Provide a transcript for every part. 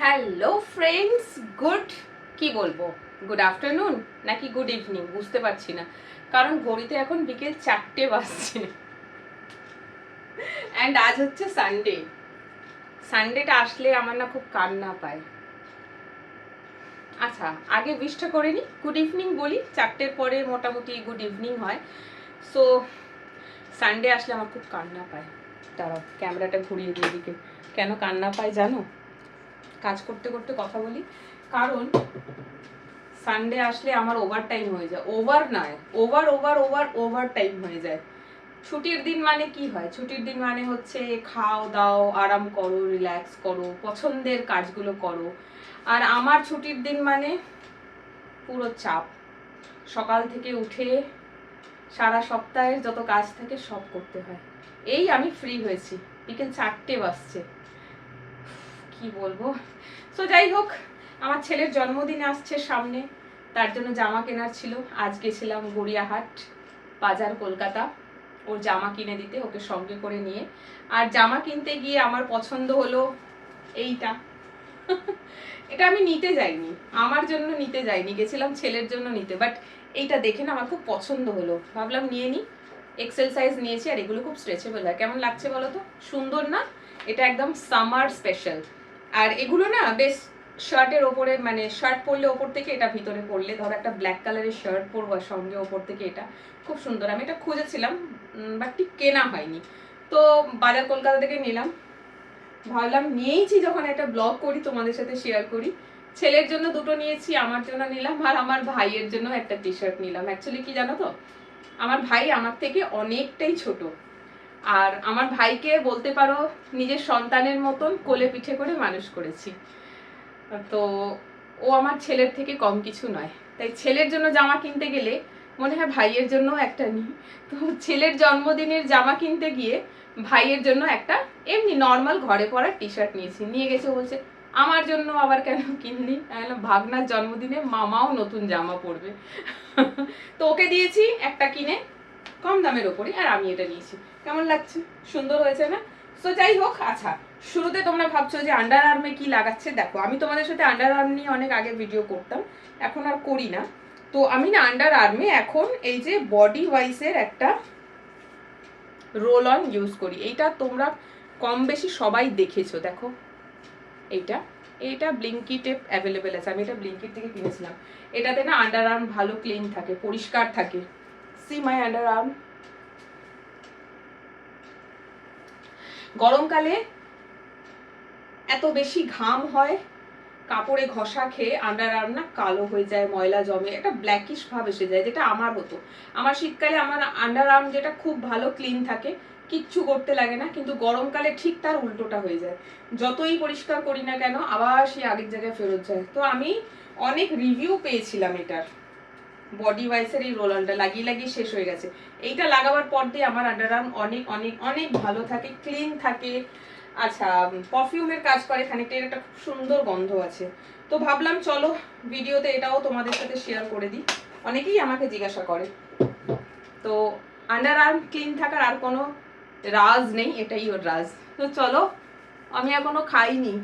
Hello friends, কি বলবো, good afternoon নাকি গুড ইভিনিং বুঝতে পারছি না, কারণ ঘড়িতে এখন বিকেল 4টে বাজছে। অ্যান্ড আজ হচ্ছে সানডে। সানডেটা আসলে আমার না খুব কান্না পায়। আচ্ছা, আগে উইশটা করে নি, গুড ইভিনিং বলি, 4টের পরে মোটামুটি গুড ইভিনিং হয়। সো সানডে আসলে আমার খুব কান্না পায়। দাঁড়াও, ক্যামেরাটা ঘুরিয়ে দিয়ে দিকে। কেন কান্না পায় জানো? কাজ করতে করতে কথা বলি। কারণ সানডে আসলে আমার ওভার টাইম হয়ে যায়। ওভার নয়, ওভার টাইম হয়ে যায়। ছুটির দিন মানে কি হয়? ছুটির দিন মানে হচ্ছে খাও দাও, আরাম করো, রিল্যাক্স করো, পছন্দের কাজগুলো করো। আর আমার ছুটির দিন মানে পুরো চাপ। সকাল থেকে উঠে সারা সপ্তাহের যত কাজ থাকে সব করতে হয়। এই আমি ফ্রি হয়েছি, বিকেল 4টে বাজছে, কি বলবো। সো যাই হোক, আমার ছেলের জন্মদিন আসছে সামনে, তার জন্য জামা কেনার ছিল। আজ গেছিলাম গড়িয়াহাট বাজার, কলকাতা, ওর জামা কিনে দিতে, ওকে সঙ্গে করে নিয়ে। আর জামা কিনতে গিয়ে আমার পছন্দ হলো এইটা। এটা আমি নিতে যাইনি, আমার জন্য নিতে যাইনি, গেছিলাম ছেলের জন্য নিতে। বাট এইটা দেখে না আমার খুব পছন্দ হলো, ভাবলাম নিয়ে নিই। এক্সেল সাইজ নিয়েছি, আর এগুলো খুব স্ট্রেচেবল হয়। কেমন লাগছে বলো তো? সুন্দর না? এটা একদম সামার স্পেশাল। আর এগুলো না বেশ শার্টের ওপরে, মানে শার্ট পরলে ওপর থেকে এটা ভিতরে পরলে, ধরো একটা ব্ল্যাক কালারের শার্ট পরবো সঙ্গে ওপর থেকে এটা, খুব সুন্দর। আমি এটা খুঁজেছিলাম বাট ঠিক কেনা হয়নি। তো বাজার কলকাতা থেকে নিলাম, ভাবলাম নিয়েইছি যখন একটা ব্লগ করি, তোমাদের সাথে শেয়ার করি। ছেলের জন্য দুটো নিয়েছি, আমার জন্য নিলাম, আর আমার ভাইয়ের জন্য একটা টি শার্ট নিলাম। অ্যাকচুয়ালি কি জানো তো, আমার ভাই আমার থেকে অনেকটাই ছোট। আর আমার ভাইকে বলতে পারো নিজের সন্তানের মতন কোলে পিঠে করে মানুষ করেছি। তো ও আমার ছেলের থেকে কম কিছু নয়, তাই ছেলের জন্য জামা কিনতে গেলে মনে হয় ভাইয়ের জন্য একটা নিই। তো ছেলের জন্মদিনের জামা কিনতে গিয়ে ভাইয়ের জন্য একটা এমনি নর্মাল ঘরে পরার টি শার্ট নিয়েছি। নিয়ে গেছে, বলছে আমার জন্য আবার কেন কিনলি? আমি বললাম ভাগনার জন্মদিনে মামাও নতুন জামা পরবে। তো ওকে দিয়েছি একটা কিনে, কম দামের ওপরই, আর আমি এটা নিয়েছি। কেমন লাগছে? সুন্দর হয়েছে না? তো যাই হোক, আচ্ছা, শুরুতে তোমরা ভাবছো যে আন্ডার আর্মে কি লাগাচ্ছে। দেখো, আমি তোমাদের সাথে আন্ডার আর্ম নিয়ে অনেক আগে ভিডিও করতাম, এখন আর করি না। তো আমি না আন্ডার আর্মে এখন এই যে বডি ওয়াইসের একটা রোল অন ইউজ করি। এইটা তোমরা কম বেশি সবাই দেখেছো। দেখো এইটা, এটা ব্লিঙ্কিটে অ্যাভেলেবেল আছে, আমি এটা ব্লিঙ্কিট থেকে কিনেছিলাম। এটাতে না আন্ডার আর্ম ভালো ক্লিন থাকে, পরিষ্কার থাকে। সি মাই আন্ডার আর্ম। গরমকালে এত বেশি ঘাম হয়, কাপড়ে ঘষা খেয়ে আন্ডার আর্ম না কালো হয়ে যায়, ময়লা জমে, একটা ব্ল্যাকিশ ভাব এসে যায়, যেটা আমার হতো। আমার শীতকালে আমার আন্ডার আর্ম যেটা খুব ভালো ক্লিন থাকে, কিচ্ছু করতে লাগে না। কিন্তু গরমকালে ঠিক তার উল্টোটা হয়ে যায়, যতই পরিষ্কার করি না কেন আবার সেই আগের জায়গায় ফেরত যায়। তো আমি অনেক রিভিউ পেয়েছিলাম এটার, বডি ওয়াইসের এই রোলারটা লাগিয়ে লাগিয়ে শেষ হয়ে গেছে। এইটা লাগাবার পর দিয়ে আমার আন্ডার আর্ম অনেক অনেক অনেক ভালো থাকে, ক্লিন থাকে। আচ্ছা, পারফিউমের কাজ করে খানিকটা, এটা খুব সুন্দর গন্ধ আছে। তো ভাবলাম চলো ভিডিওতে এটাও তোমাদের সাথে শেয়ার করে দিই, অনেকেই আমাকে জিজ্ঞাসা করে। তো আন্ডার আর্ম ক্লিন থাকার আর কোনো রাজ নেই, এটাই ওর রাজ। তো চলো, আমি এখনো খাইনি,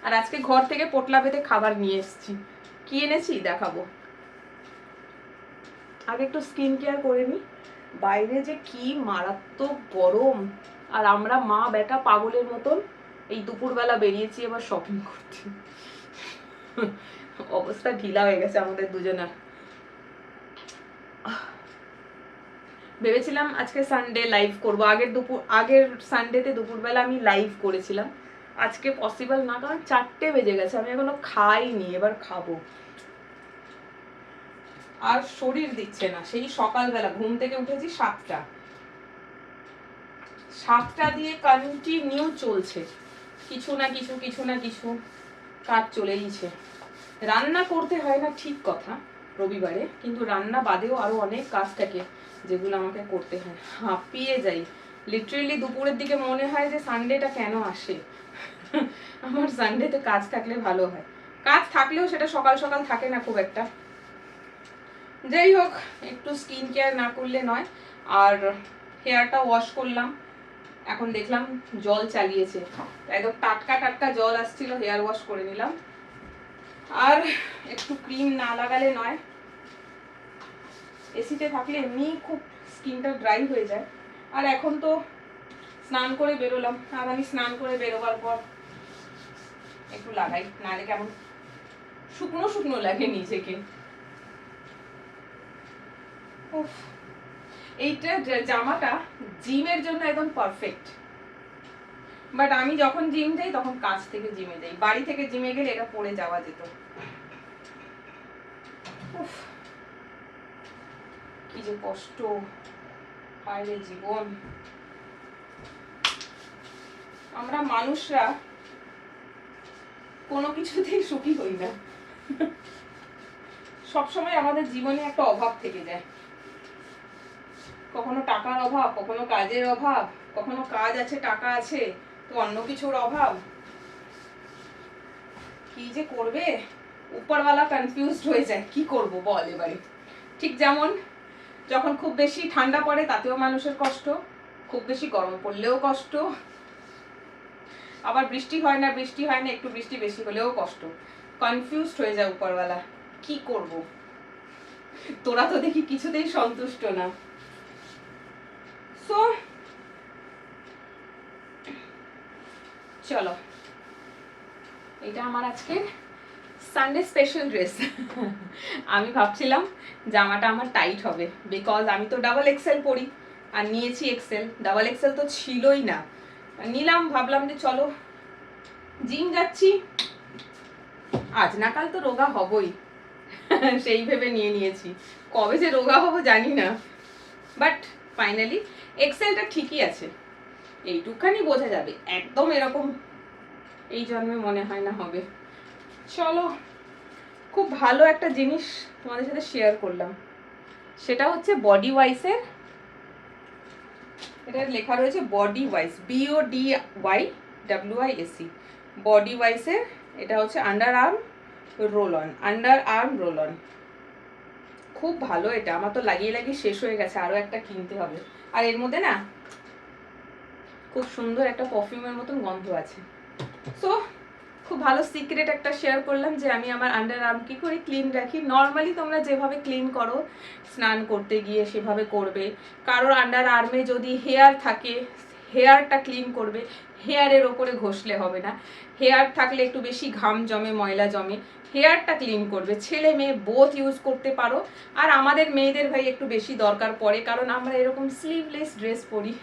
আর আজকে ঘর থেকে পোটলা পেতে খাবার নিয়ে এসেছি। কি এনেছি দেখাবো। আগে একটু স্কিন কেয়ার করে নিই। বাইরে যে কি মারাত্মক গরম, আর আমরা মা বেটা পাগলের মতন এই দুপুরবেলা বেরিয়েছি এবার শপিং করতে। অবস্থা ঢিলা হয়ে গেছে আমাদের দুজনের। ভেবেছিলাম আজকে সানডে লাইভ করব, আগের সানডেতে দুপুরবেলা আমি লাইভ করেছিলাম। আজকে পসিবল না, কারণ 4টে বেজে গেছে, আমি এখনো খাইনি, এবার খাবো। আর শরীর দিচ্ছে না, সেই সকালবেলা ঘুম থেকে উঠেছি 7টা দিয়ে কন্টিনিউ চলছে কিছু না কিছু কাজ চলেইছে। রান্না করতে হয় না ঠিক কথা রবিবারে, কিন্তু রান্না বাদেও আরো অনেক কাজ থাকে যেগুলো আমাকে করতে হয়। হাঁপিয়ে যাই লিটারেলি। দুপুরের দিকে মনে হয় যে সানডেটা কেন আসে। আমার সানডেতে কাজ থাকলে ভালো হয়, কাজ থাকলেও সেটা সকাল সকাল থাকে না খুব একটা। যাই হোক, একটু স্কিন কেয়ার না করলে নয়। আর হেয়ারটা ওয়াশ করলাম, এখন দেখলাম জল চালিয়েছে, একদম টাটকা টাটকা জল আসছিল, হেয়ার ওয়াশ করে নিলাম। আর একটু ক্রিম না লাগালে নয়, এসিতে থাকলে এমনি খুব স্কিনটা ড্রাই হয়ে যায়। আর এখন তো স্নান করে বেরোলাম, আর আমি স্নান করে বেরোবার পর একটু লাগাই, নাহলে কেমন শুকনো শুকনো লাগে নিজেকে। এইটা জামাটা জিমের জন্য একদম পারফেক্ট, বাট আমি যখন জিম যাই তখন কাজ থেকে জিমে যাই, বাড়ি থেকে জিমে গেলে এটা পরে যাওয়া যেত। কি যে কষ্ট, হায় রে জীবন। আমরা মানুষরা কোনো কিছুতেই সুখী হই না, সবসময় আমাদের জীবনে একটা অভাব থেকে যায়। কখনো টাকার অভাব, কখনো কাজের অভাব, কখনো কাজ আছে টাকা আছে তো অন্য কিছুর অভাব। কি যে করবে, উপরওয়ালা কনফিউজড হয়ে যায়, কি করব বল এবারে। ঠিক যেমন যখন খুব বেশি ঠান্ডা পড়ে তাতেও মানুষের কষ্ট, খুব বেশি গরম পড়লেও কষ্ট, আবার বৃষ্টি হয় না একটু বৃষ্টি বেশি হলেও কষ্ট। কনফিউজড হয়ে যায় উপরওয়ালা, কি করব। তোরা তো দেখি কিছুতেই সন্তুষ্ট না। সো চলো, এটা আমার আজকে সানডে স্পেশাল ড্রেস। আমি ভাবছিলাম জামাটা আমার টাইট হবে, বিকজ আমি তো ডাবল এক্সেল পরি আর নিয়েছি এক্সেল, ডাবল এক্সেল তো ছিলই না, নিলাম, ভাবলাম যে চলো জিম যাচ্ছি, আজ না কাল তো রোগা হবই, সেই ভেবে নিয়েছি। কবে যে রোগা হবো জানি না, বাট ফাইনালি এক্সেলটা ঠিকই আছে, এইটুকখানি বোঝা যাবে, একদম এরকম এই জন্মে মনে হয় না হবে। চলো, খুব ভালো একটা জিনিস তোমাদের সাথে শেয়ার করলাম, সেটা হচ্ছে বডি ওয়াইসের, এটা লেখা রয়েছে বডি ওয়াইস, BODYWISE, বডি ওয়াইসের। এটা হচ্ছে আন্ডার আর্ম রোল অন, খুব ভালো এটা, আমার তো লাগিয়ে শেষ হয়ে গেছে, আরো একটা কিনতে হবে। আর এর মধ্যে না খুব সুন্দর একটা পারফিউমের মতন গন্ধ আছে। সো খুব ভালো সিক্রেট একটা শেয়ার করলাম যে আমি আমার আন্ডার আর্ম কি করে ক্লিন রাখি। নর্মালি তোমরা যেভাবে ক্লিন করো স্নান করতে গিয়ে সেভাবে করবে। কারোর আন্ডার আর্মে যদি হেয়ার থাকে, হেয়ারটা ক্লিন করবে, হেয়ারের ওপরে ঘষলে হবে না। হেয়ার থাকলে একটু বেশি ঘাম জমে, ময়লা জমে, হেয়ারটা ক্লিন করবে। ছেলে মেয়ে বোথ ইউজ করতে পারো। আর আমাদের মেয়েদের ভাই একটু বেশি দরকার পড়ে, কারণ আমরা এরকম স্লিভলেস ড্রেস পরি,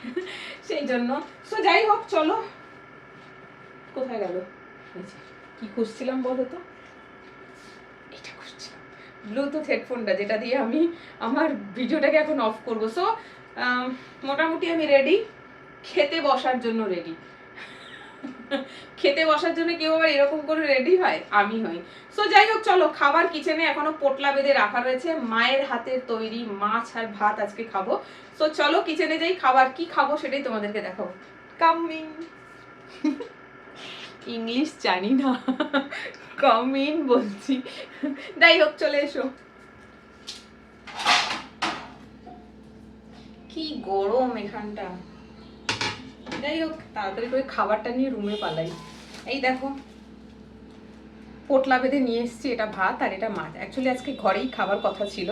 সেই জন্য। সো যাই হোক, চলো, কোথায় গেল, কি খুঁজছিলাম বলো তো, এটা খুঁজছিলাম ব্লুটুথ হেডফোনটা, যেটা দিয়ে আমি আমার ভিডিওটাকে এখন অফ করবো। সো মোটামুটি আমি রেডি, খেতে বসার জন্য রেডি। খেতে বসার জন্য কেউ আবার এরকম করে রেডি হয়, আমি হই। সো যাই হোক, চলো, খাবার কিচেনে এখনো পোটলা বেঁধে রাখা রয়েছে, মায়ের হাতের তৈরি মাছ আর ভাত আজকে খাবো। সো চলো কিচেনে যাই, খাবার কি খাবো সেটাই তোমাদেরকে দেখাবো। কামিং। ইংলিশ জানি না, কামিং বলছি। যাই হোক, চলে এসো। কি গরম এখানটা। যাই হোক, তাড়াতাড়ি করে খাবারটা নিয়ে রুমে পালাই। এই দেখো, পোটলা বেঁধে নিয়ে এসেছি, এটা ভাত আর এটা মাছ। অ্যাকচুয়ালি আজকে ঘরেই খাবার কথা ছিল,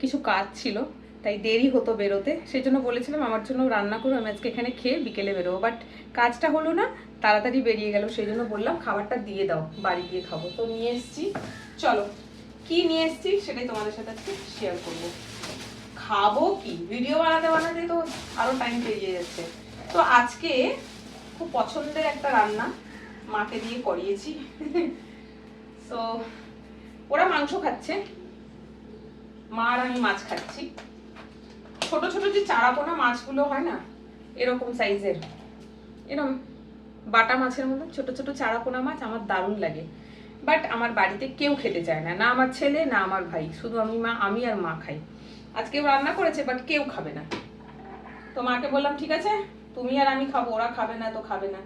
কিছু কাজ ছিল, তাই দেরি হতো বেরোতে, সেই জন্য বলেছিলাম আমার জন্য রান্না করে আমি আজকে এখানে খেয়ে বিকেলে বেরোবো, বাট কাজটা হলো না, তাড়াতাড়ি বেরিয়ে গেল, সেই জন্য বললাম খাবারটা দিয়ে দাও, বাড়ি গিয়ে খাবো। তো নিয়ে এসেছি, চলো কি নিয়ে এসেছি সেটাই তোমাদের সাথে আজকে শেয়ার করবো। খাবো কি, ভিডিও বানাতে তো আরো টাইম পেরিয়ে যাচ্ছে। তো আজকে খুব পছন্দের একটা রান্না মাকে দিয়ে করিয়েছি। তো ওরা মাংস খাচ্ছে, মা আর আমি মাছ খাচ্ছি। ছোট ছোট যে চারাপোনা মাছগুলো হয় না, এরকম সাইজের, এরকম বাটা মাছের মতো ছোট ছোট চারাপোনা মাছ আমার দারুণ লাগে, বাট আমার বাড়িতে কেউ খেতে চায় না, না আমার ছেলে না আমার ভাই, শুধু আমি আর মা খাই। আজকে রান্না করেছে, বাট কেউ খাবে না। তো মাকে বললাম ঠিক আছে, তুমি আর আমি খাবো, ওরা খাবে না তো খাবে না,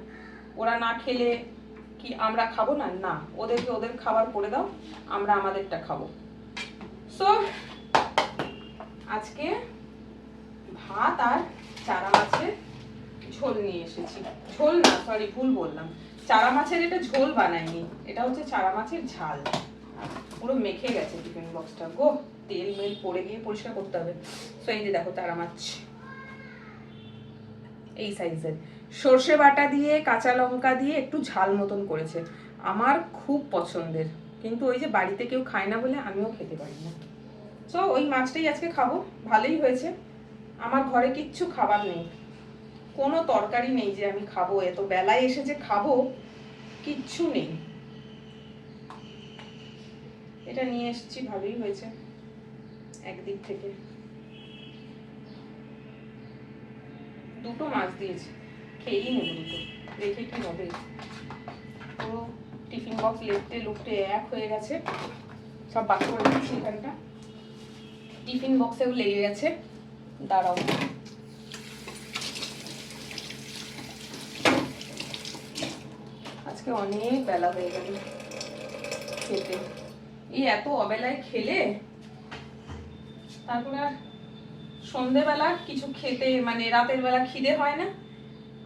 ওরা না খেলে কি আমরা খাবো না? না, ওদেরকে ওদের খাবার করে দাও, আমরা আমাদেরটা খাবো। সো আজকে ভাত আর চারা মাছের ঝোল নিয়ে এসেছি। ঝোল না, সরি ভুল বললাম, চারা মাছের এটা ঝোল বানাইনি, এটা হচ্ছে চারা মাছের ঝাল। পুরো মেখে গেছে টিফিন বক্সটা গো, তেল মেল পড়ে গিয়ে পরিষ্কার করতে হবে। সো এই যে দেখো তারা মাছ এই সাইজের, সর্ষে বাটা দিয়ে কাঁচা লঙ্কা দিয়ে একটু ঝাল মতন করেছে, আমার খুব পছন্দের, কিন্তু ওই যে বাড়িতে কেউ খায় না বলে আমিও খেতে পারি না। সো ওই মাছটাই আজকে খাবো, ভালোই হয়েছে। আমার ঘরে কিচ্ছু খাবার নেই, কোনো তরকারি নেই যে আমি খাবো, এত বেলায় এসে যে খাবো কিচ্ছু নেই। এটা নিয়ে এসেছি, ভালোই হয়েছে একদিক থেকে। দুটো মাছ দিয়েছে, খেয়েই নেব দুটো, দেখে কি হবে। পুরো টিফিন বক্স লেপটে লুপটে এক হয়ে গেছে, সব বাকি করে দিচ্ছি এখানটা, টিফিন বক্সেও লেগে গেছে। দাঁড়াও, আজকে অনেক বেলা হয়ে গেল খেতে, এই এত অবেলায় খেলে তারপরে আর সন্ধেবেলা কিছু খেতে মানে রাতের বেলা খিদে হয় না।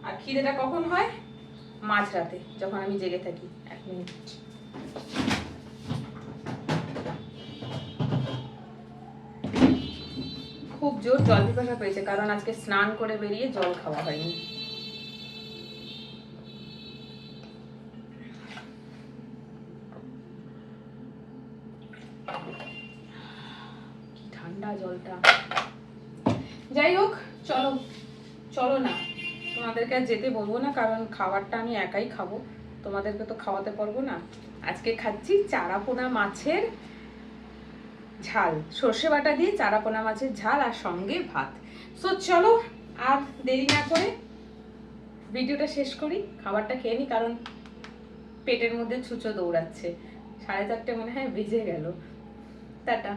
আর খিদেটা কখন হয়? মাঝরাতে, যখন আমি জেগে থাকি। 1 মিনিট, খুব জোর জল পিপাসা পেয়েছে, কারণ আজকে স্নান করে বেরিয়ে জল খাওয়া হয়নি। কি ঠান্ডা জলটা। যাই হোক, চলো চলো না, তোমাদেরকে আর যেতে বলবো না, কারণ খাবারটা আমি একাই খাবো, তোমাদেরকে তো খাওয়াতে পারবো না। আজকে খাচ্ছি চারাপোনা মাছের ঝাল, সর্ষে বাটা দিয়ে চারাপোনা মাছের ঝাল, আর সঙ্গে ভাত। সো চলো আর দেরি না করে ভিডিওটা শেষ করি, খাবারটা খেয়ে নি, কারণ পেটের মধ্যে ছুঁচো দৌড়াচ্ছে। 4:30 মনে হয় বেজে গেল। টাটা।